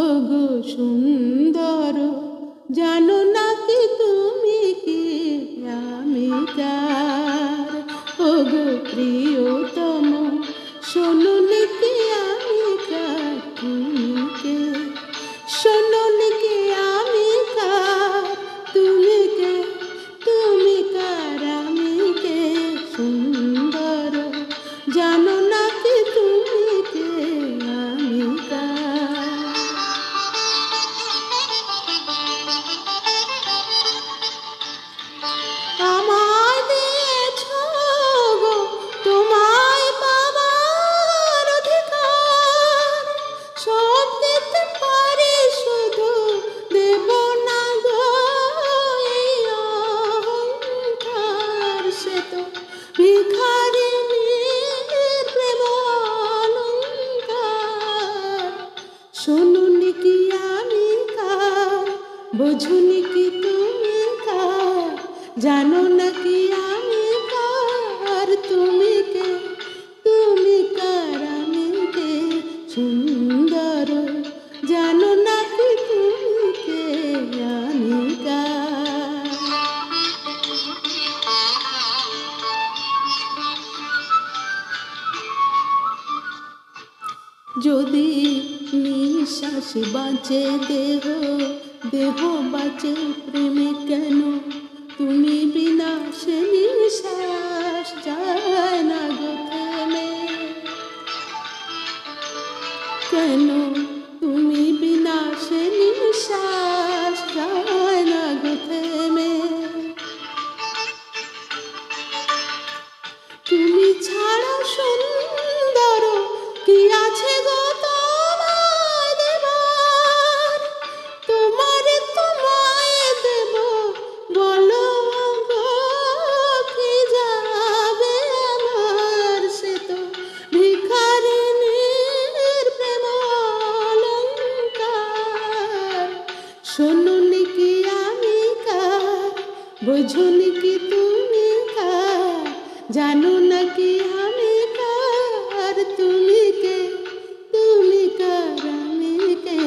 ওগো সুন্দর, জানো নাকি তুমি কি আমি কার? ওগো প্রিয়তম, শোনো নাকি আমি কার? তুমি কে? শোনো নাকি আমি কার? তুমি কে? তুমি কার? আমি কে? সুন্দর, জানো নাকি তুমি কে আমি কার? আমায় দিয়েছ গো তোমায় পাবার অধিকার, সব দিতে পারি শুধু দেব না গো এই অহংকার। সে তো ভিখারিনীর প্রেম অলংকার। শোনোনি কি আমি কার? বোঝনি কি তুমি কার? জানো নাকি আমি কার? তুমি কে? তুমি কার? আমি কে? সুন্দর, জানো নাকি তুমি কে আমি কার? যদি নিঃশ্বাস বাঁচে দেহ, দেহ বাঁচে প্রেমে কেন? তুমি বিনা সে নিঃশ্বাস যায় না গো থেমে। কেন তুমি বিনা সে নিঃশ্বাস যায় না গো থেমে? তুমি ছাড়া সুন্দর কি আছে গো তোমায় দেবার? তোমারে তোমায় দেব, বলো গো কি যাবে আমার? সে তো ভিখারিনীর প্রেম অলংকার। শোনোনি কি আমি কার? বোঝনি কি তুমি কার? জানো নাকি আমি কার? তুমি কে? তুমি কার? আমি কে?